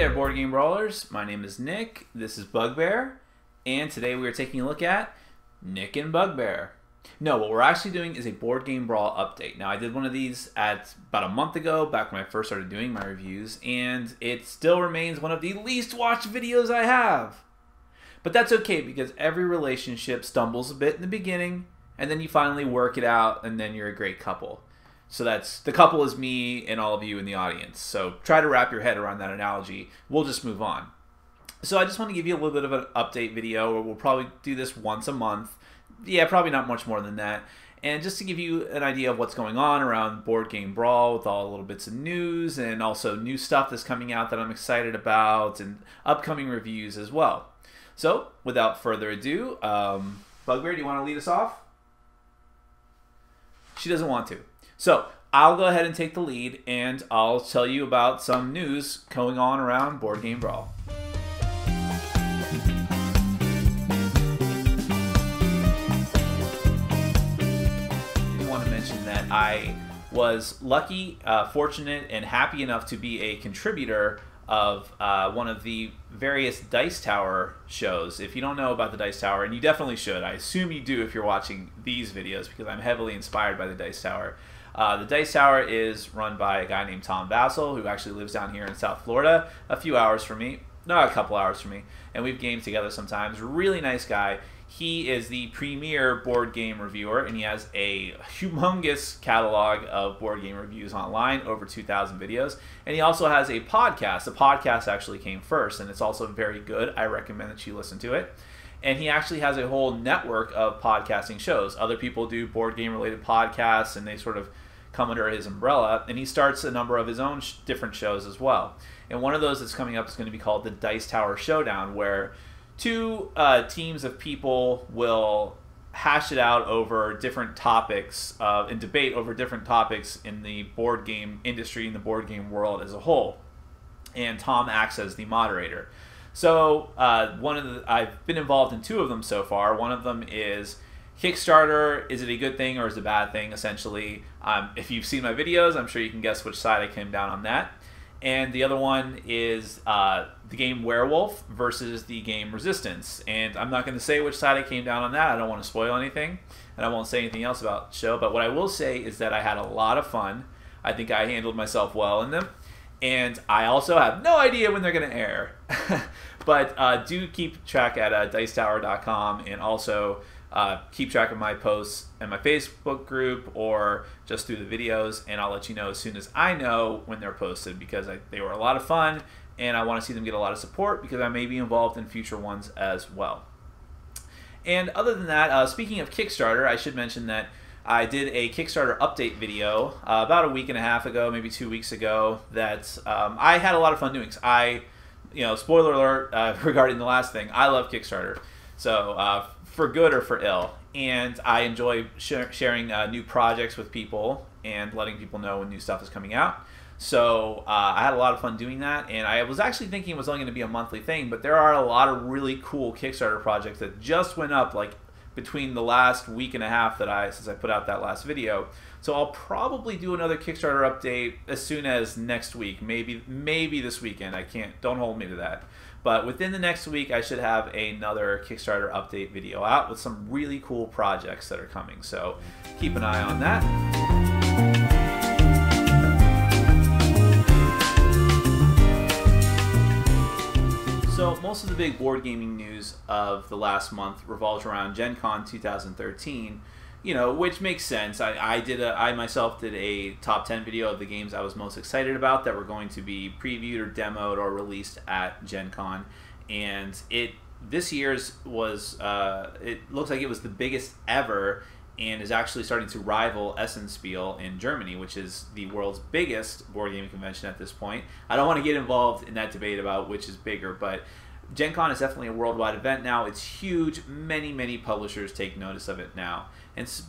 Hey there, board game brawlers. My name is Nick. This is Bugbear, and today we are taking a look at Nick and Bugbear. No, what we're actually doing is a board game brawl update. Now, I did one of these at about a month ago, back when I first started doing my reviews, and it still remains one of the least watched videos I have. But that's okay, because every relationship stumbles a bit in the beginning, and then you finally work it out, and then you're a great couple. So the couple is me and all of you in the audience. So try to wrap your head around that analogy. We'll just move on. So I just want to give you a little bit of an update video, or we'll probably do this once a month. Yeah, probably not much more than that. And just to give you an idea of what's going on around Board Game Brawl with all the little bits of news and also new stuff that's coming out that I'm excited about and upcoming reviews as well. So without further ado, Bugbear, do you want to lead us off? She doesn't want to. So I'll go ahead and take the lead, and I'll tell you about some news going on around Board Game Brawl. I want to mention that I was lucky, fortunate, and happy enough to be a contributor of one of the various Dice Tower shows. If you don't know about the Dice Tower, and you definitely should, I assume you do if you're watching these videos, because I'm heavily inspired by the Dice Tower. The Dice Tower is run by a guy named Tom Vassell, who actually lives down here in South Florida, a few hours from me, no, a couple hours from me, and we've gamed together sometimes. Really nice guy. He is the premier board game reviewer, and he has a humongous catalog of board game reviews online, over 2,000 videos, and he also has a podcast. The podcast actually came first, and it's also very good. I recommend that you listen to it. And he actually has a whole network of podcasting shows. Other people do board game related podcasts, and they sort of come under his umbrella, and he starts a number of his own different shows as well. And one of those that's coming up is going to be called the Dice Tower Showdown, where two teams of people will hash it out over different topics and debate over different topics in the board game industry and the board game world as a whole. And Tom acts as the moderator. So I've been involved in two of them so far. One of them is Kickstarter. Is it a good thing or is it a bad thing, essentially? If you've seen my videos, I'm sure you can guess which side I came down on that. And the other one is the game Werewolf versus the game Resistance. And I'm not going to say which side I came down on that. I don't want to spoil anything, and I won't say anything else about the show. But what I will say is that I had a lot of fun. I think I handled myself well in them. And I also have no idea when they're going to air. But do keep track at dicetower.com, and also keep track of my posts in my Facebook group or just through the videos, and I'll let you know as soon as I know when they're posted, because they were a lot of fun, and I want to see them get a lot of support, because I may be involved in future ones as well. And other than that, speaking of Kickstarter, I should mention that I did a Kickstarter update video about a week and a half ago, maybe 2 weeks ago, that I had a lot of fun doing. Spoiler alert regarding the last thing, I love Kickstarter. So for good or for ill. And I enjoy sharing new projects with people and letting people know when new stuff is coming out. So I had a lot of fun doing that, and I was actually thinking it was only going to be a monthly thing, but there are a lot of really cool Kickstarter projects that just went up like between the last week and a half since I put out that last video. So I'll probably do another Kickstarter update as soon as next week, maybe this weekend. Don't hold me to that. But within the next week, I should have another Kickstarter update video out with some really cool projects that are coming. So keep an eye on that. So most of the big board gaming news of the last month revolves around Gen Con 2013, which makes sense. I myself did a top 10 video of the games I was most excited about that were going to be previewed or demoed or released at Gen Con, and this year's was it looks like it was the biggest ever, and is actually starting to rival Essenspiel in Germany, which is the world's biggest board gaming convention at this point. I don't want to get involved in that debate about which is bigger, but Gen Con is definitely a worldwide event now. It's huge. Many publishers take notice of it now.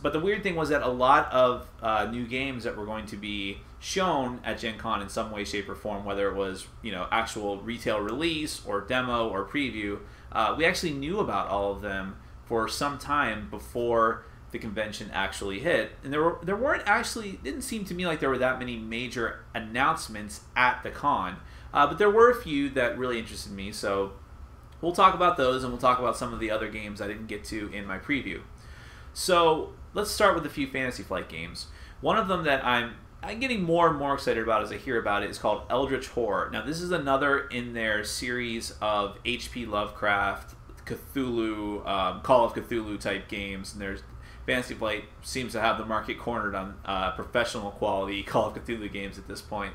But the weird thing was that a lot of new games that were going to be shown at Gen Con in some way, shape, or form, whether it was actual retail release or demo or preview, we actually knew about all of them for some time before the convention actually hit. And there weren't actually, it didn't seem to me like there were that many major announcements at the con. But there were a few that really interested me, so we'll talk about those, and we'll talk about some of the other games I didn't get to in my preview. So let's start with a few Fantasy Flight games. One of them that I'm getting more and more excited about as I hear about it is called Eldritch Horror. Now, this is another in their series of H.P. Lovecraft, Cthulhu, Call of Cthulhu type games, and there's Fantasy Flight seems to have the market cornered on professional quality Call of Cthulhu games at this point.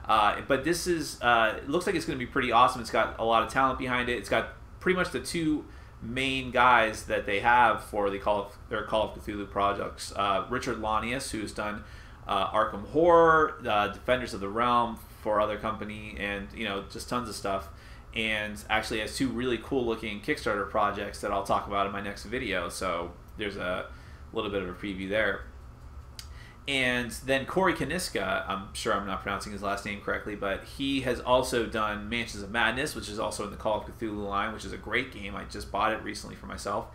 But this is it looks like it's going to be pretty awesome. It's got a lot of talent behind it. It's got pretty much the two main guys that they have for the Call of Cthulhu projects. Richard Lanius, who's done Arkham Horror, Defenders of the Realm for other company, and just tons of stuff. And actually has two really cool looking Kickstarter projects that I'll talk about in my next video. So there's a little bit of a preview there. And then Corey Kaniska, I'm sure I'm not pronouncing his last name correctly, but he has also done Mansions of Madness, which is also in the Call of Cthulhu line, which is a great game. I just bought it recently for myself.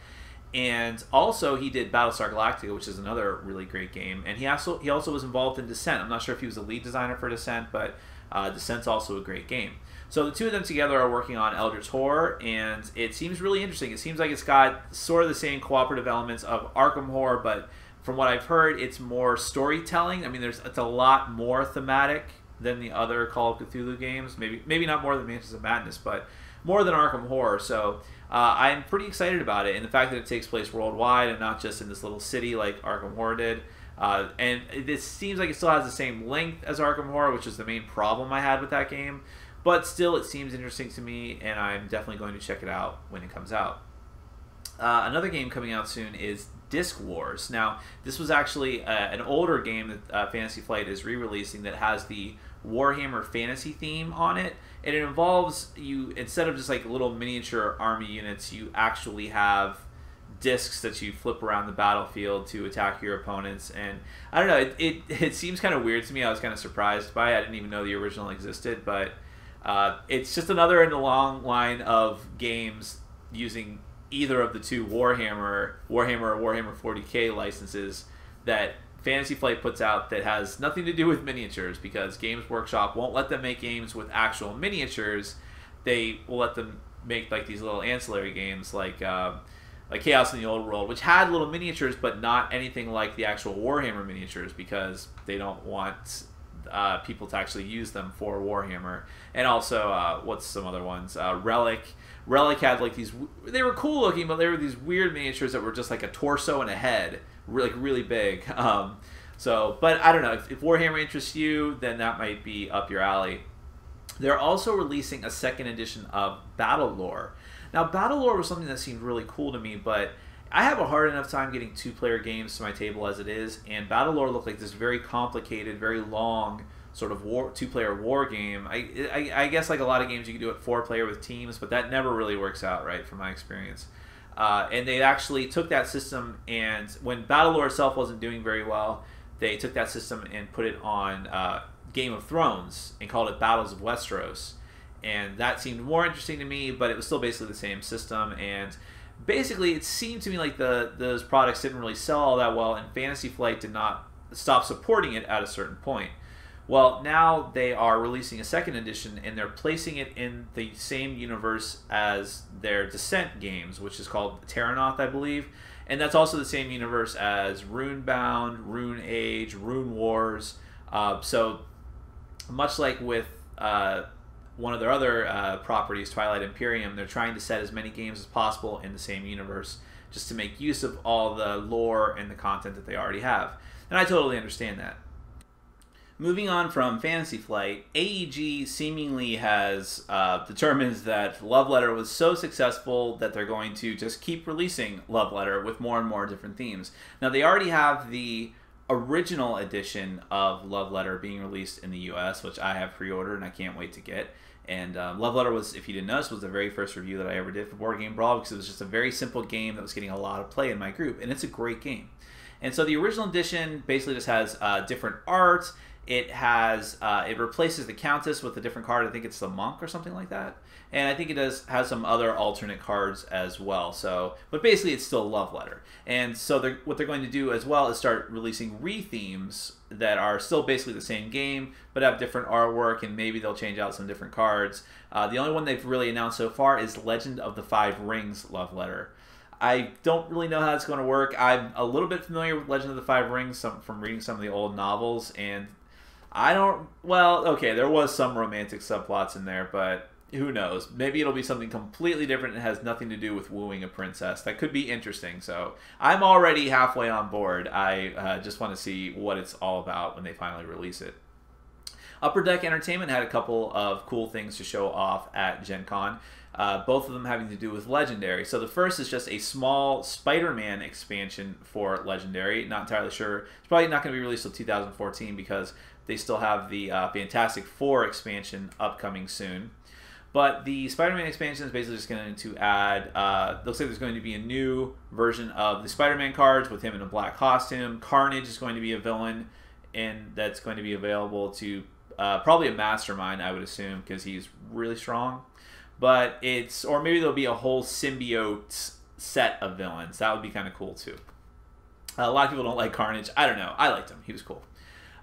And also he did Battlestar Galactica, which is another really great game. And he also was involved in Descent. I'm not sure if he was the lead designer for Descent, but Descent's also a great game. So the two of them together are working on Eldritch Horror, and it seems really interesting. It seems like it's got sort of the same cooperative elements of Arkham Horror, but from what I've heard, it's more storytelling. I mean, it's a lot more thematic than the other Call of Cthulhu games. Maybe not more than Mansions of Madness, but more than Arkham Horror. So I'm pretty excited about it, and the fact that it takes place worldwide and not just in this little city like Arkham Horror did. And this seems like it still has the same length as Arkham Horror, which is the main problem I had with that game. But still, it seems interesting to me, and I'm definitely going to check it out when it comes out. Another game coming out soon is Disc Wars. Now, this was actually an older game that Fantasy Flight is re-releasing that has the Warhammer Fantasy theme on it. And it involves you, instead of just like little miniature army units, you actually have discs that you flip around the battlefield to attack your opponents. And I don't know, it seems kind of weird to me. I was kind of surprised by it. I didn't even know the original existed, but it's just another in the long line of games using either of the two Warhammer or Warhammer 40K licenses that Fantasy Flight puts out that has nothing to do with miniatures, because Games Workshop won't let them make games with actual miniatures. They will let them make like these little ancillary games like Chaos in the Old World, which had little miniatures but not anything like the actual Warhammer miniatures, because they don't want people to actually use them for Warhammer. And also, what's some other ones? Relic had like these, they were cool looking, but they were these weird miniatures that were just like a torso and a head, really big. But I don't know, if Warhammer interests you, then that might be up your alley. They're also releasing a second edition of Battle Lore. Now, Battle Lore was something that seemed really cool to me, but I have a hard enough time getting two-player games to my table as it is, and Battle Lore looked like this very complicated, very long sort of two-player war game. I guess like a lot of games you can do it four-player with teams, but that never really works out right from my experience. And they actually took that system, and when Battle Lore itself wasn't doing very well, they took that system and put it on Game of Thrones and called it Battles of Westeros. And that seemed more interesting to me, but it was still basically the same system. And basically, it seemed to me like those products didn't really sell all that well, and Fantasy Flight did not stop supporting it at a certain point. Well, now they are releasing a second edition, and they're placing it in the same universe as their Descent games, which is called Terranoth, I believe. And that's also the same universe as Runebound, Rune Age, Rune Wars. So much like with one of their other properties, Twilight Imperium, they're trying to set as many games as possible in the same universe just to make use of all the lore and the content that they already have. And I totally understand that. Moving on from Fantasy Flight, AEG seemingly has determined that Love Letter was so successful that they're going to just keep releasing Love Letter with more and more different themes. Now, they already have the original edition of Love Letter being released in the US, which I have pre-ordered and I can't wait to get. And Love Letter was, if you didn't notice, was the very first review that I ever did for Board Game Brawl, because it was just a very simple game that was getting a lot of play in my group, and it's a great game. And so the original edition basically just has different art. It replaces the Countess with a different card. I think it's the Monk or something like that. And I think it has some other alternate cards as well. So, but basically it's still a love letter. And so what they're going to do as well is start releasing re-themes that are still basically the same game, but have different artwork, and maybe they'll change out some different cards. The only one they've really announced so far is Legend of the Five Rings love letter. I don't really know how it's going to work. I'm a little bit familiar with Legend of the Five Rings from reading some of the old novels, and well, okay, there was some romantic subplots in there, but who knows? Maybe it'll be something completely different and has nothing to do with wooing a princess. That could be interesting. So I'm already halfway on board. I just want to see what it's all about when they finally release it. Upper Deck Entertainment had a couple of cool things to show off at Gen Con. Both of them having to do with Legendary. So the first is just a small Spider-Man expansion for Legendary. Not entirely sure. It's probably not going to be released until 2014 because they still have the Fantastic Four expansion upcoming soon. But the Spider-Man expansion is basically just going to add, looks like there's going to be a new version of the Spider-Man cards with him in a black costume. Carnage is going to be a villain, and that's going to be available to probably a Mastermind, I would assume, because he's really strong. But or maybe there'll be a whole symbiote set of villains. That would be kind of cool too. A lot of people don't like Carnage. I don't know. I liked him. He was cool.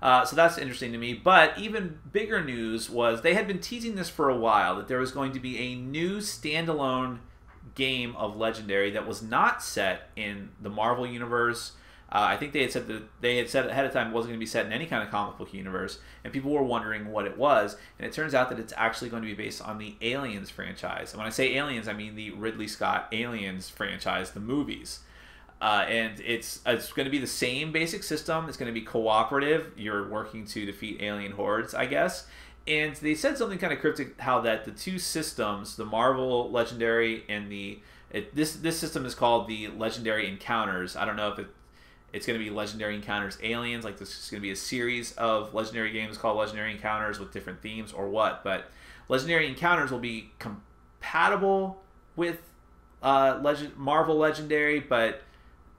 So that's interesting to me. But even bigger news was they had been teasing this for a while, that there was going to be a new standalone game of Legendary that was not set in the Marvel universe. I think they had said ahead of time it wasn't going to be set in any kind of comic book universe, and people were wondering what it was. And it turns out that it's actually going to be based on the Aliens franchise. And when I say Aliens, I mean the Ridley Scott Aliens franchise, the movies. And it's going to be the same basic system. It's going to be cooperative. You're working to defeat alien hordes, I guess. And they said something kind of cryptic, how that the two systems, the Marvel Legendary and this system is called the Legendary Encounters. I don't know if it's going to be Legendary Encounters Aliens, like this is going to be a series of Legendary games called Legendary Encounters with different themes or what. But Legendary Encounters will be compatible with Marvel Legendary, but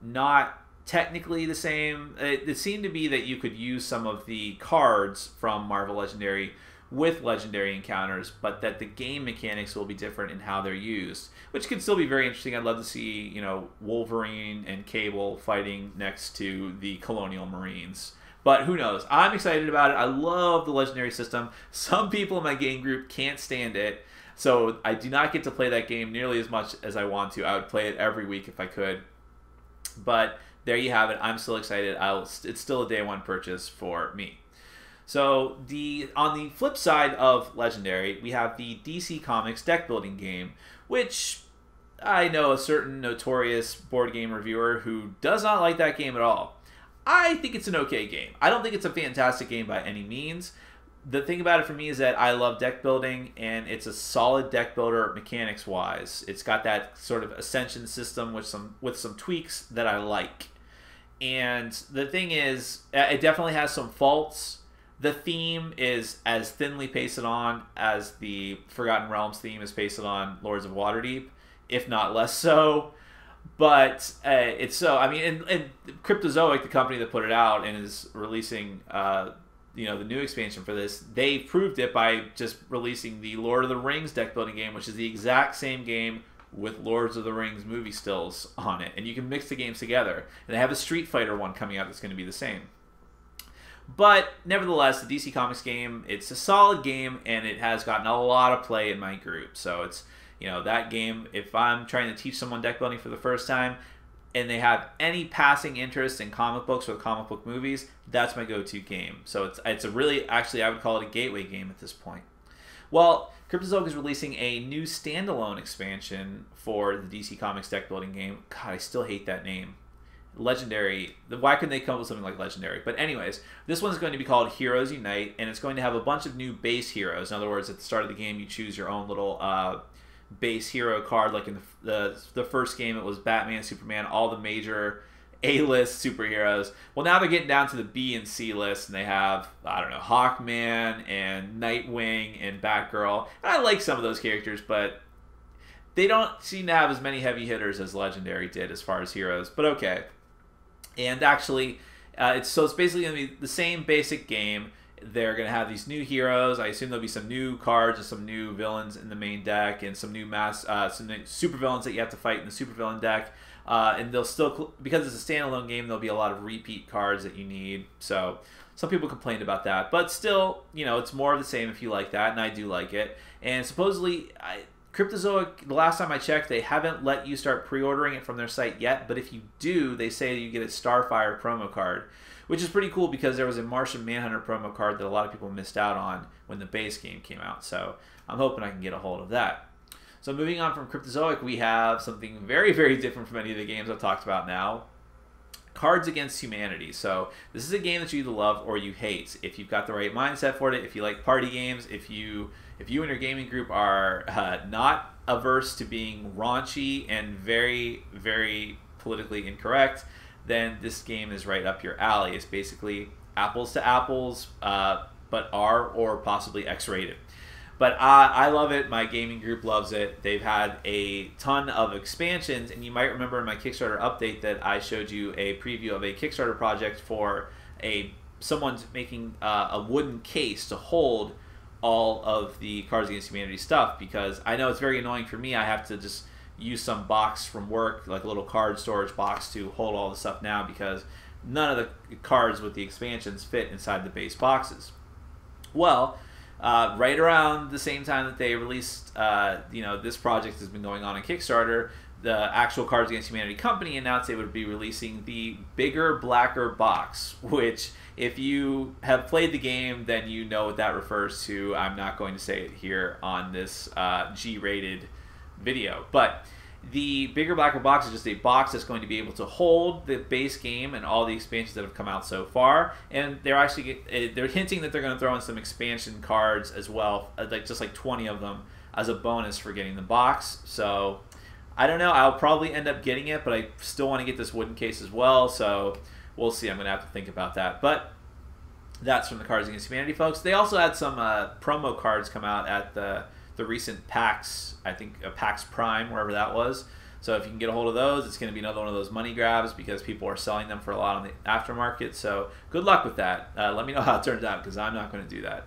not technically the same. It seemed to be that you could use some of the cards from Marvel Legendary with Legendary Encounters, but that the game mechanics will be different in how they're used, which could still be very interesting. I'd love to see, Wolverine and Cable fighting next to the Colonial Marines. But who knows? I'm excited about it. I love the Legendary system. Some people in my game group can't stand it, so I do not get to play that game nearly as much as I want to. I would play it every week if I could. But there you have it. I'm still excited. It's still a day one purchase for me. So on the flip side of Legendary, we have the DC Comics deck building game, which I know a certain notorious board game reviewer who does not like that game at all. I think it's an okay game. I don't think it's a fantastic game by any means. The thing about it for me is that I love deck building, and it's a solid deck builder mechanics wise. It's got that sort of ascension system with some tweaks that I like. And the thing is, it definitely has some faults. The theme is as thinly pasted on as the Forgotten Realms theme is pasted on Lords of Waterdeep, if not less so. But it's so, I mean, and Cryptozoic, the company that put it out and is releasing the new expansion for this, they proved it by just releasing the Lord of the Rings deck building game, which is the exact same game with Lords of the Rings movie stills on it. And you can mix the games together. And they have a Street Fighter one coming out that's going to be the same. But nevertheless, the DC Comics game, it's a solid game, and it has gotten a lot of play in my group. So it's, that game, if I'm trying to teach someone deck building for the first time, and they have any passing interest in comic books or comic book movies, that's my go-to game. So it's a really, actually, I would call it a gateway game at this point. Well, Cryptozoic is releasing a new standalone expansion for the DC Comics deck building game. God, I still hate that name. Legendary. Why couldn't they come up with something like Legendary? But anyways, this one's going to be called Heroes Unite, and it's going to have a bunch of new base heroes. In other words, at the start of the game, you choose your own little base hero card. Like in the first game, it was Batman, Superman, all the major A-list superheroes. Well, now they're getting down to the B and C list, and they have, I don't know, Hawkman and Nightwing and Batgirl. And I like some of those characters, but they don't seem to have as many heavy hitters as Legendary did as far as heroes. But okay. And actually, it's basically going to be the same basic game, They're going to have these new heroes. I assume there'll be some new cards and some new villains in the main deck, and some new some new super villains that you have to fight in the super villain deck. And they'll still, because it's a standalone game, there'll be a lot of repeat cards that you need. So some people complained about that, but still, you know, it's more of the same if you like that, and I do like it. And supposedly, Cryptozoic, the last time I checked, they haven't let you start pre-ordering it from their site yet, but if you do, they say you get a Starfire promo card, which is pretty cool because there was a Martian Manhunter promo card that a lot of people missed out on when the base game came out. So I'm hoping I can get a hold of that. So moving on from Cryptozoic, we have something very, very different from any of the games I've talked about now. Cards Against Humanity. So this is a game that you either love or you hate. If you've got the right mindset for it, if you like party games, if you and your gaming group are not averse to being raunchy and very, very politically incorrect, then this game is right up your alley. It's basically apples to apples, but R or possibly X-rated. But I love it. My gaming group loves it. They've had a ton of expansions, and you might remember in my Kickstarter update that I showed you a preview of a Kickstarter project for someone's making a wooden case to hold all of the Cards Against Humanity stuff, because I know it's very annoying for me. I have to just use some box from work, like a little card storage box, to hold all the stuff now, because none of the cards with the expansions fit inside the base boxes. Well, right around the same time that they released, this project has been going on Kickstarter, the actual Cards Against Humanity company announced they would be releasing the bigger, blacker box, which, if you have played the game, then you know what that refers to. I'm not going to say it here on this G-rated video, but the bigger, blacker box is just a box that's going to be able to hold the base game and all the expansions that have come out so far. And they're hinting that they're going to throw in some expansion cards as well, like 20 of them as a bonus for getting the box. So I don't know. I'll probably end up getting it, but I still want to get this wooden case as well. So we'll see. I'm going to have to think about that. But that's from the Cards Against Humanity folks. They also had some promo cards come out at the recent PAX, I think PAX Prime, wherever that was. So if you can get a hold of those, it's going to be another one of those money grabs, because people are selling them for a lot on the aftermarket. So good luck with that. Let me know how it turns out, because I'm not going to do that.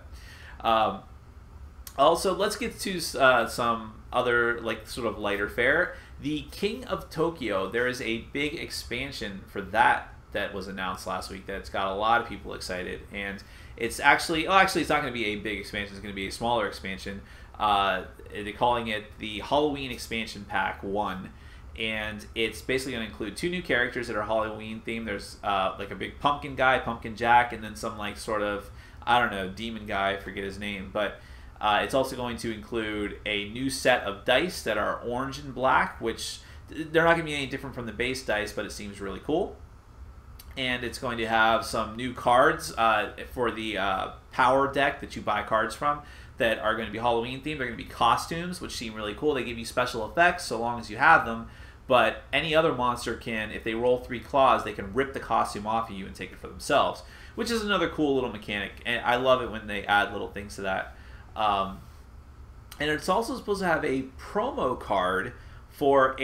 Also, let's get to some other sort of lighter fare. The King of Tokyo, there is a big expansion for that was announced last week that's got a lot of people excited. And it's actually it's not going to be a big expansion. It's going to be a smaller expansion. They're calling it the Halloween Expansion Pack 1, and it's basically going to include 2 new characters that are Halloween themed. There's like a big pumpkin guy, Pumpkin Jack, and then some sort of, I don't know, demon guy, I forget his name, but it's also going to include a new set of dice that are orange and black, which they're not going to be any different from the base dice, but it seems really cool. And it's going to have some new cards for the power deck that you buy cards from that are going to be Halloween themed. They're going to be costumes, which seem really cool. They give you special effects so long as you have them, but any other monster can, if they roll 3 claws, they can rip the costume off of you and take it for themselves, which is another cool little mechanic, and I love it when they add little things to that. And it's also supposed to have a promo card for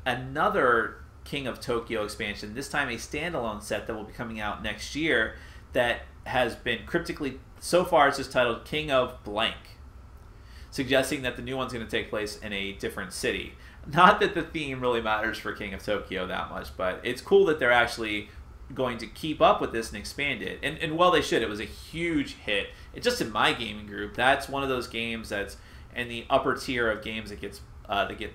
another King of Tokyo expansion, this time a standalone set that will be coming out next year, that has been cryptically, so far it's just titled King of Blank, suggesting that the new one's going to take place in a different city. Not that the theme really matters for King of Tokyo that much, but it's cool that they're actually going to keep up with this and expand it. And well, they should. It was a huge hit. It's just in my gaming group. That's one of those games that's in the upper tier of games that get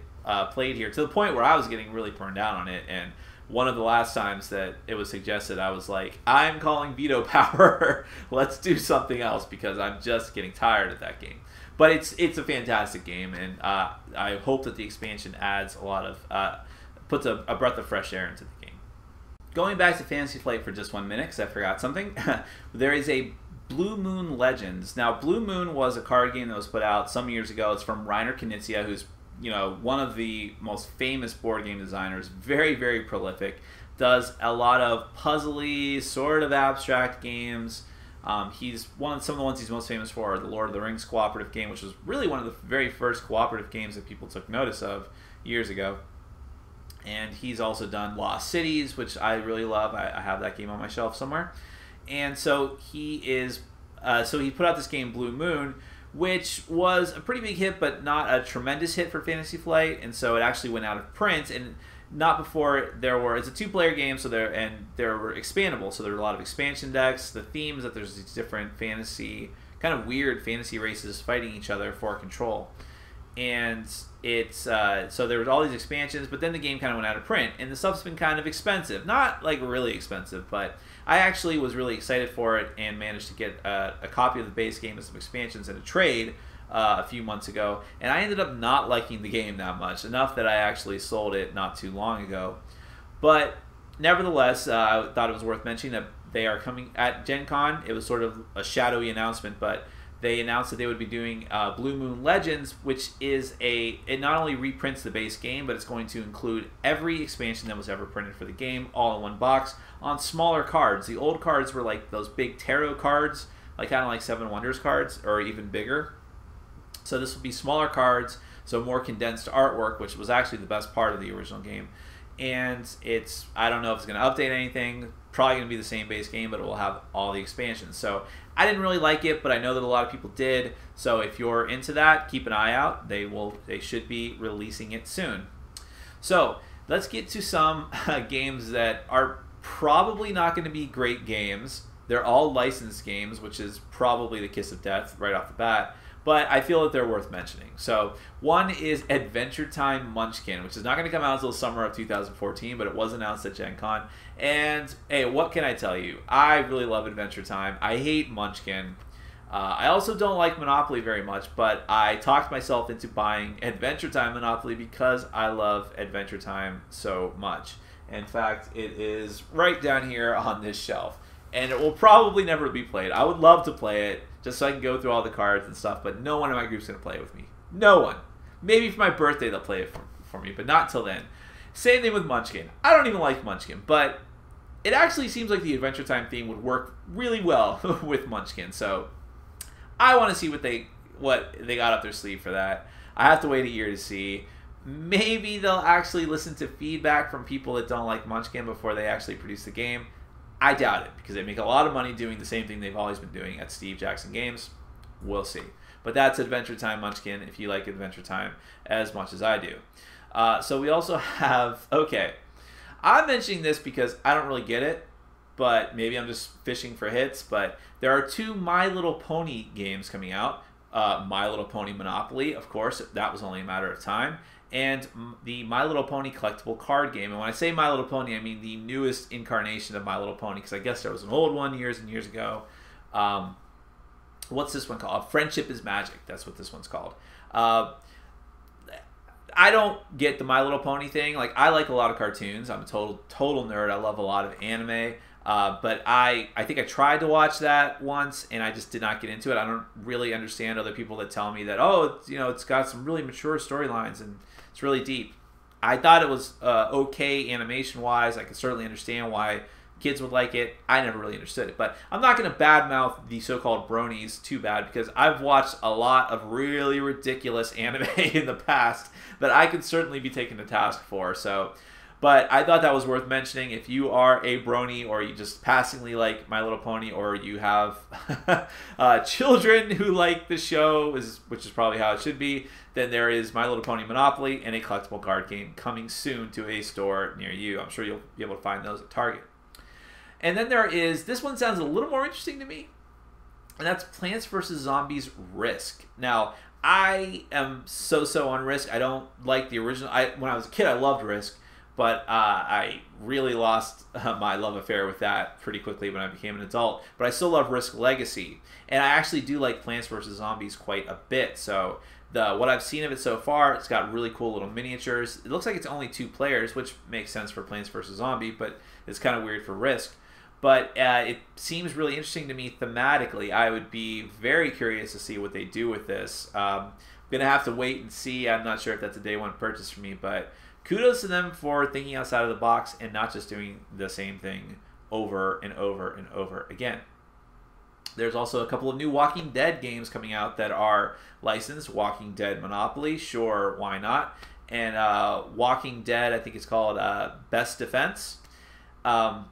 played here, to the point where I was getting really burned out on it. And one of the last times that it was suggested, I was like, I'm calling veto power. Let's do something else, because I'm just getting tired of that game. But it's a fantastic game, and I hope that the expansion adds a lot of puts a breath of fresh air into the game. Going back to Fantasy Flight for just 1 minute, because I forgot something. There is a Blue Moon Legends. Now, Blue Moon was a card game that was put out some years ago. It's from Reiner Knizia, who's one of the most famous board game designers, very, very prolific, does a lot of puzzly, sort of abstract games. Some of the ones he's most famous for are the Lord of the Rings cooperative game, which was really one of the very first cooperative games that people took notice of years ago. And he's also done Lost Cities, which I really love. I have that game on my shelf somewhere. And so he is so he put out this game Blue Moon, which was a pretty big hit, but not a tremendous hit for Fantasy Flight, and so it actually went out of print, and not before there were. It's a 2-player game, so there were expandable, so there were a lot of expansion decks. The themes that there's these different fantasy, kind of weird fantasy races fighting each other for control, and it's so there was all these expansions, but then the game kind of went out of print, and the stuff's been kind of expensive, not like really expensive, but I actually was really excited for it and managed to get a copy of the base game and some expansions in a trade a few months ago, and I ended up not liking the game that much, enough that I actually sold it not too long ago. But nevertheless, I thought it was worth mentioning that they are coming at Gen Con. It was sort of a shadowy announcement, but they announced that they would be doing Blue Moon Legends, which is it not only reprints the base game, but it's going to include every expansion that was ever printed for the game, all in one box, on smaller cards. The old cards were like those big tarot cards, like kind of like Seven Wonders cards, or even bigger. So this will be smaller cards, so more condensed artwork, which was actually the best part of the original game. And I don't know if it's going to update anything, probably going to be the same base game, but it will have all the expansions. So I didn't really like it, but I know that a lot of people did. So if you're into that, keep an eye out. They should be releasing it soon. So let's get to some games that are probably not going to be great games. They're all licensed games, which is probably the kiss of death right off the bat. But I feel that they're worth mentioning. So one is Adventure Time Munchkin, which is not going to come out until summer of 2014, but it was announced at Gen Con. And hey, what can I tell you? I really love Adventure Time. I hate Munchkin. I also don't like Monopoly very much, but I talked myself into buying Adventure Time Monopoly because I love Adventure Time so much. In fact, it is right down here on this shelf. And it will probably never be played. I would love to play it just so I can go through all the cards and stuff, but no one in my group's going to play it with me. No one. Maybe for my birthday they'll play it for me, but not till then. Same thing with Munchkin. I don't even like Munchkin, but it actually seems like the Adventure Time theme would work really well with Munchkin, so I want to see what they got up their sleeve for that. I have to wait a year to see. Maybe they'll actually listen to feedback from people that don't like Munchkin before they actually produce the game. I doubt it, because they make a lot of money doing the same thing they've always been doing at Steve Jackson Games. We'll see. But that's Adventure Time Munchkin, if you like Adventure Time as much as I do. So we also have... Okay. I'm mentioning this because I don't really get it, but maybe I'm just fishing for hits. But there are 2 My Little Pony games coming out. My Little Pony Monopoly, of course. That was only a matter of time. And the My Little Pony collectible card game. And when I say My Little Pony, I mean the newest incarnation of My Little Pony, because I guess there was an old one years and years ago. What's this one called? Friendship is Magic. That's what this one's called. I don't get the My Little Pony thing. Like, I like a lot of cartoons. I'm a total nerd. I love a lot of anime. But I think I tried to watch that once, and I just did not get into it. I don't really understand other people that tell me that, oh, it's got some really mature storylines and it's really deep. I thought it was okay animation-wise. I could certainly understand why kids would like it. I never really understood it. But I'm not going to badmouth the so-called bronies too bad, because I've watched a lot of really ridiculous anime in the past that I could certainly be taken to task for. But I thought that was worth mentioning. If you are a brony, or you just passingly like My Little Pony, or you have children who like the show, which is probably how it should be, then there is My Little Pony Monopoly and a collectible card game coming soon to a store near you. I'm sure you'll be able to find those at Target. And then there is, this one sounds a little more interesting to me, and that's Plants vs. Zombies Risk. Now, I am so on Risk. I don't like the original. When I was a kid, I loved Risk. But I really lost my love affair with that pretty quickly when I became an adult. But I still love Risk Legacy. And I actually do like Plants vs. Zombies quite a bit. So what I've seen of it so far, it's got really cool little miniatures. It looks like it's only 2 players, which makes sense for Plants vs. Zombie, but it's kind of weird for Risk. But it seems really interesting to me thematically. I would be very curious to see what they do with this. I'm going to have to wait and see. I'm not sure if that's a day one purchase for me, but kudos to them for thinking outside of the box and not just doing the same thing over and over and over again. There's also a couple of new Walking Dead games coming out that are licensed. Walking Dead Monopoly, sure, why not? And Walking Dead, I think it's called Best Defense. The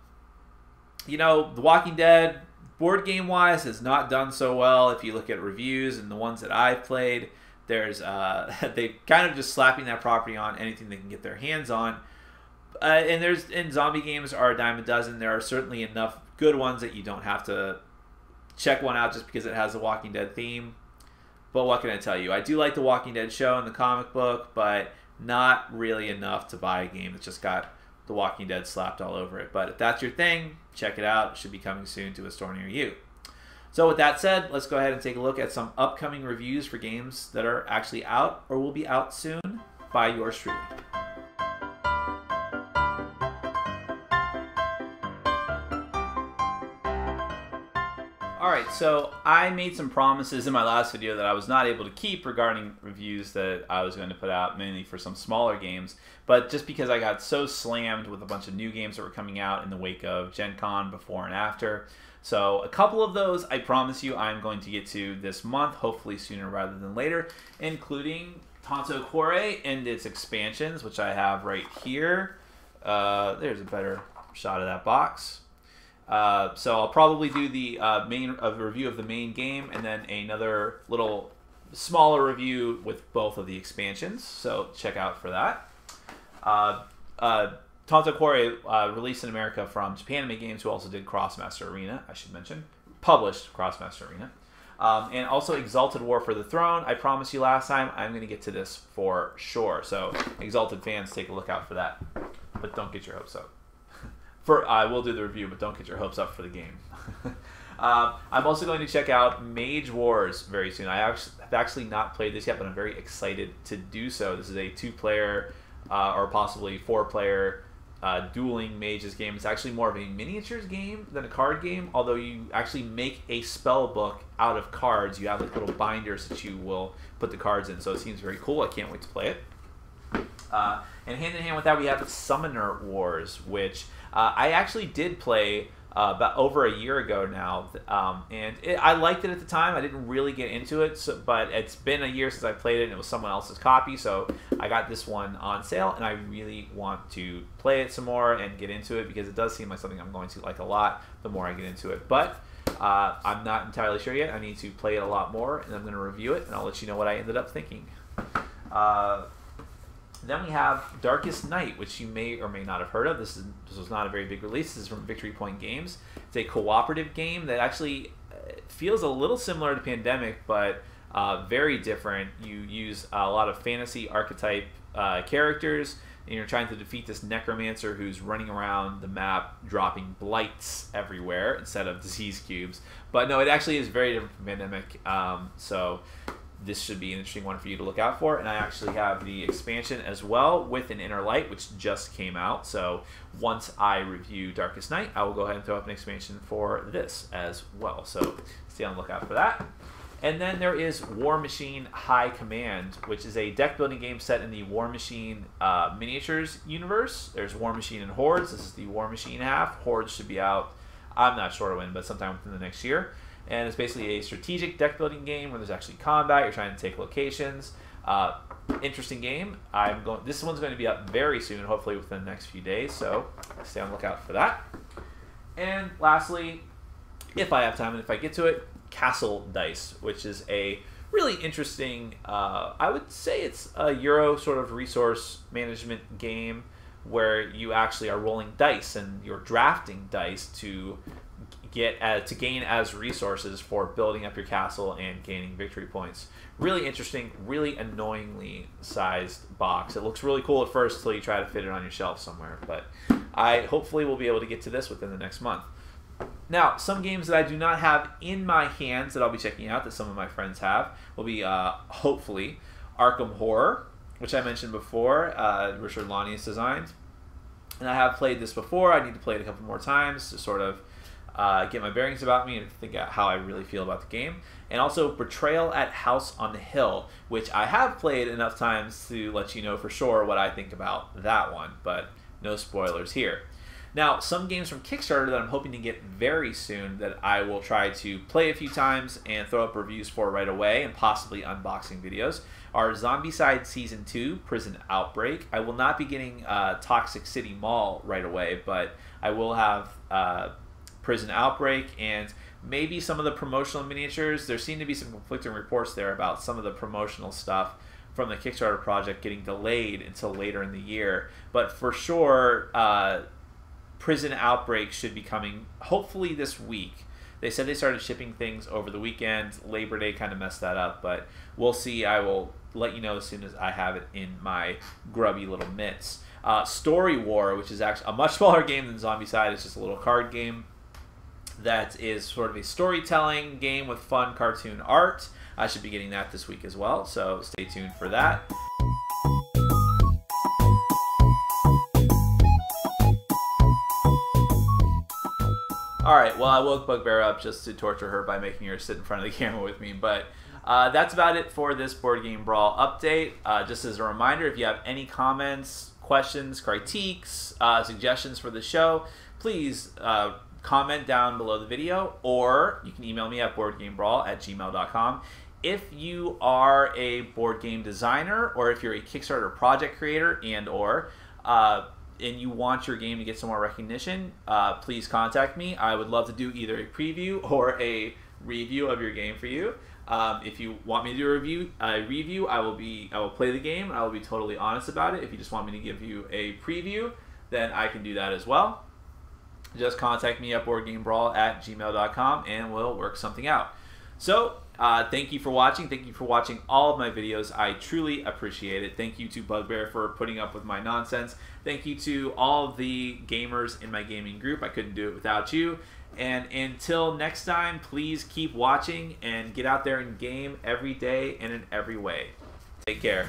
Walking Dead board game wise has not done so well. If you look at reviews and the ones that I've played, there's they kind of just slapping that property on anything they can get their hands on. And zombie games are a dime a dozen. There are certainly enough good ones that you don't have to check one out just because it has a Walking Dead theme. But what can I tell you? I do like the Walking Dead show and the comic book, but not really enough to buy a game that's just got the Walking Dead slapped all over it. But if that's your thing, check it out. It should be coming soon to a store near you. So with that said, let's go ahead and take a look at some upcoming reviews for games that are actually out or will be out soon by yours truly. Alright, so I made some promises in my last video that I was not able to keep regarding reviews that I was going to put out, mainly for some smaller games. But just because I got so slammed with a bunch of new games that were coming out in the wake of Gen Con before and after. So a couple of those, I promise you, I'm going to get to this month, hopefully sooner rather than later, including Untitled Chapter and its expansions, which I have right here. There's a better shot of that box. So I'll probably do the review of the main game and then another little smaller review with both of the expansions. So check out for that. Untitled Chapter released in America from Japanime Games, who also did Crossmaster Arena, I should mention. Published Crossmaster Arena. And also Exalted War for the Throne. I promised you last time I'm going to get to this for sure. So Exalted fans, take a look out for that. But don't get your hopes up. I will do the review, but don't get your hopes up for the game. I'm also going to check out Mage Wars very soon. I have actually not played this yet, but I'm very excited to do so. This is a 2-player or possibly 4-player dueling mages game. It's actually more of a miniatures game than a card game, although you actually make a spell book out of cards. You have like little binders that you will put the cards in, so it seems very cool. I can't wait to play it. And hand in hand with that, we have Summoner Wars, which I actually did play about over a year ago now, and I liked it at the time. I didn't really get into it, but it's been a year since I played it, and it was someone else's copy, so I got this one on sale, and I really want to play it some more and get into it because it does seem like something I'm going to like a lot the more I get into it. But I'm not entirely sure yet. I need to play it a lot more, and I'm going to review it, and I'll let you know what I ended up thinking. Then we have Darkest Night, which you may or may not have heard of. This was not a very big release. This is from Victory Point Games. It's a cooperative game that actually feels a little similar to Pandemic, but very different. You use a lot of fantasy archetype characters, and you're trying to defeat this necromancer who's running around the map dropping blights everywhere instead of disease cubes. But no, it actually is very different from Pandemic. So this should be an interesting one for you to look out for. And I actually have the expansion as well with an Inner Light, which just came out. So once I review Darkest Night, I will go ahead and throw up an expansion for this as well. So stay on the lookout for that. And then there is War Machine High Command, which is a deck building game set in the War Machine miniatures universe. There's War Machine and Hordes. This is the War Machine half. Hordes should be out, I'm not sure when, but sometime within the next year. And it's basically a strategic deck building game where there's actually combat. You're trying to take locations. Interesting game. This one's going to be up very soon, hopefully within the next few days. So stay on the lookout for that. And lastly, if I have time and if I get to it, Castle Dice, which is a really interesting, I would say it's a Euro sort of resource management game where you actually are rolling dice and you're drafting dice to gain as resources for building up your castle and gaining victory points. Really interesting, really annoyingly sized box. It looks really cool at first until you try to fit it on your shelf somewhere, but I hopefully will be able to get to this within the next month. Now, some games that I do not have in my hands that I'll be checking out that some of my friends have will be, hopefully, Arkham Horror, which I mentioned before, Richard Lonnie's designed. And I have played this before. I need to play it a couple more times to sort of get my bearings about me and think out how I really feel about the game. And also Betrayal at House on the Hill, which I have played enough times to let you know for sure what I think about that one, but no spoilers here. Now, some games from Kickstarter that I'm hoping to get very soon that I will try to play a few times and throw up reviews for right away and possibly unboxing videos are Zombicide Season 2, Prison Outbreak. I will not be getting Toxic City Mall right away, but I will have Prison Outbreak, and maybe some of the promotional miniatures. There seem to be some conflicting reports there about some of the promotional stuff from the Kickstarter project getting delayed until later in the year. But for sure, Prison Outbreak should be coming hopefully this week. They said they started shipping things over the weekend. Labor Day kind of messed that up, but we'll see. I will let you know as soon as I have it in my grubby little mitts. Story War, which is actually a much smaller game than Zombicide. It's just a little card game that is sort of a storytelling game with fun cartoon art. I should be getting that this week as well, so stay tuned for that. Alright, well, I woke Bugbear up just to torture her by making her sit in front of the camera with me, but that's about it for this Board Game Brawl update. Just as a reminder, if you have any comments, questions, critiques, suggestions for the show, please comment down below the video, or you can email me at boardgamebrawl@gmail.com. If you are a board game designer, or if you're a Kickstarter project creator and you want your game to get some more recognition, please contact me. I would love to do either a preview or a review of your game for you. If you want me to do a review, I will play the game. I will be totally honest about it. If you just want me to give you a preview, then I can do that as well. Just contact me at boardgamebrawl@gmail.com and we'll work something out. So, thank you for watching. Thank you for watching all of my videos. I truly appreciate it. Thank you to Bugbear for putting up with my nonsense. Thank you to all of the gamers in my gaming group. I couldn't do it without you. And until next time, please keep watching and get out there and game every day and in every way. Take care.